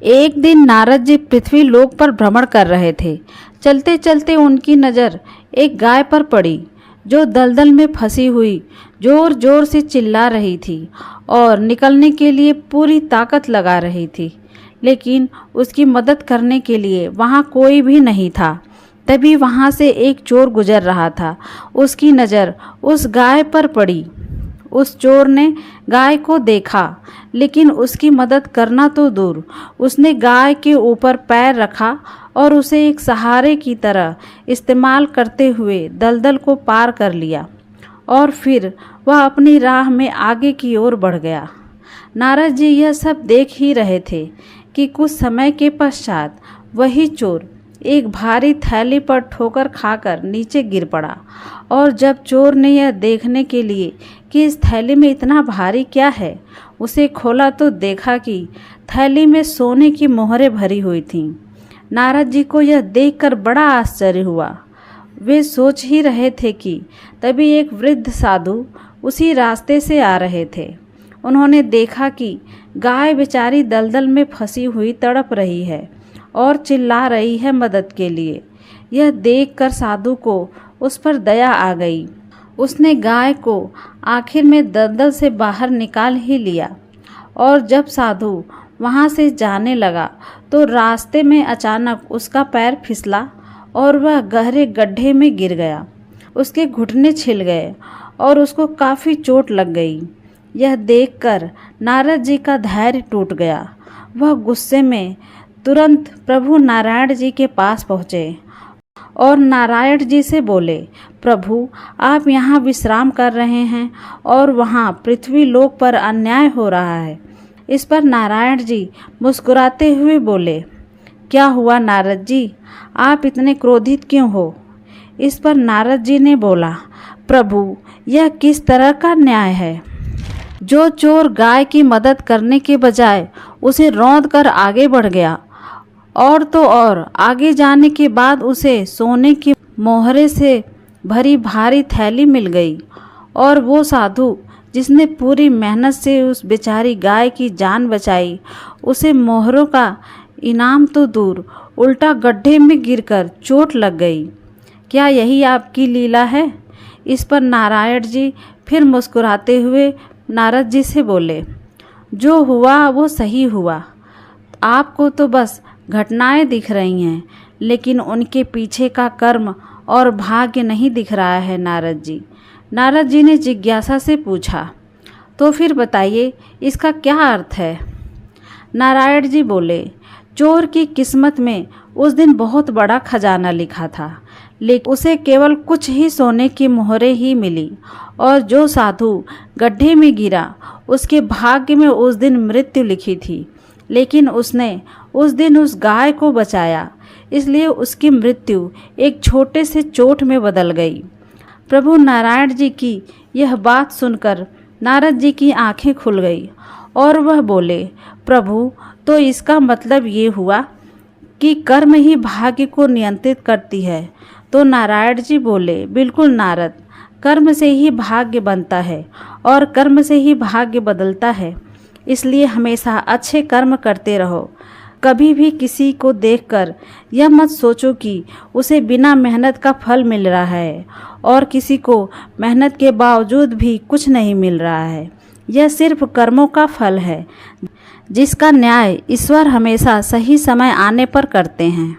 एक दिन नारद जी पृथ्वी लोक पर भ्रमण कर रहे थे। चलते चलते उनकी नज़र एक गाय पर पड़ी जो दलदल में फंसी हुई जोर जोर से चिल्ला रही थी और निकलने के लिए पूरी ताकत लगा रही थी, लेकिन उसकी मदद करने के लिए वहाँ कोई भी नहीं था। तभी वहाँ से एक चोर गुजर रहा था। उसकी नज़र उस गाय पर पड़ी। उस चोर ने गाय को देखा, लेकिन उसकी मदद करना तो दूर, उसने गाय के ऊपर पैर रखा और उसे एक सहारे की तरह इस्तेमाल करते हुए दलदल को पार कर लिया और फिर वह अपनी राह में आगे की ओर बढ़ गया। नारद जी यह सब देख ही रहे थे कि कुछ समय के पश्चात वही चोर एक भारी थैली पर ठोकर खाकर नीचे गिर पड़ा। और जब चोर ने यह देखने के लिए कि इस थैली में इतना भारी क्या है, उसे खोला तो देखा कि थैली में सोने की मोहरें भरी हुई थीं। नारद जी को यह देखकर बड़ा आश्चर्य हुआ। वे सोच ही रहे थे कि तभी एक वृद्ध साधु उसी रास्ते से आ रहे थे। उन्होंने देखा कि गाय बेचारी दलदल में फंसी हुई तड़प रही है और चिल्ला रही है मदद के लिए। यह देखकर साधु को उस पर दया आ गई। उसने गाय को आखिर में दलदल से बाहर निकाल ही लिया और जब साधु वहाँ से जाने लगा तो रास्ते में अचानक उसका पैर फिसला और वह गहरे गड्ढे में गिर गया। उसके घुटने छिल गए और उसको काफ़ी चोट लग गई। यह देखकर नारद जी का धैर्य टूट गया। वह गुस्से में तुरंत प्रभु नारायण जी के पास पहुँचे और नारायण जी से बोले, प्रभु आप यहाँ विश्राम कर रहे हैं और वहाँ पृथ्वी लोक पर अन्याय हो रहा है। इस पर नारायण जी मुस्कुराते हुए बोले, क्या हुआ नारद जी, आप इतने क्रोधित क्यों हो? इस पर नारद जी ने बोला, प्रभु यह किस तरह का न्याय है? जो चोर गाय की मदद करने के बजाय उसे रौंद कर आगे बढ़ गया और तो और आगे जाने के बाद उसे सोने की मोहरे से भरी भारी थैली मिल गई, और वो साधु जिसने पूरी मेहनत से उस बेचारी गाय की जान बचाई, उसे मोहरों का इनाम तो दूर उल्टा गड्ढे में गिरकर चोट लग गई। क्या यही आपकी लीला है? इस पर नारायण जी फिर मुस्कुराते हुए नारद जी से बोले, जो हुआ वो सही हुआ। आपको तो बस घटनाएं दिख रही हैं, लेकिन उनके पीछे का कर्म और भाग्य नहीं दिख रहा है नारद जी। नारद जी ने जिज्ञासा से पूछा, तो फिर बताइए इसका क्या अर्थ है? नारायण जी बोले, चोर की किस्मत में उस दिन बहुत बड़ा खजाना लिखा था, लेकिन उसे केवल कुछ ही सोने की मोहरें ही मिली, और जो साधु गड्ढे में गिरा उसके भाग्य में उस दिन मृत्यु लिखी थी, लेकिन उसने उस दिन उस गाय को बचाया, इसलिए उसकी मृत्यु एक छोटे से चोट में बदल गई। प्रभु नारायण जी की यह बात सुनकर नारद जी की आंखें खुल गई और वह बोले, प्रभु तो इसका मतलब ये हुआ कि कर्म ही भाग्य को नियंत्रित करती है? तो नारायण जी बोले, बिल्कुल नारद, कर्म से ही भाग्य बनता है और कर्म से ही भाग्य बदलता है। इसलिए हमेशा अच्छे कर्म करते रहो। कभी भी किसी को देखकर यह मत सोचो कि उसे बिना मेहनत का फल मिल रहा है और किसी को मेहनत के बावजूद भी कुछ नहीं मिल रहा है। यह सिर्फ कर्मों का फल है, जिसका न्याय ईश्वर हमेशा सही समय आने पर करते हैं।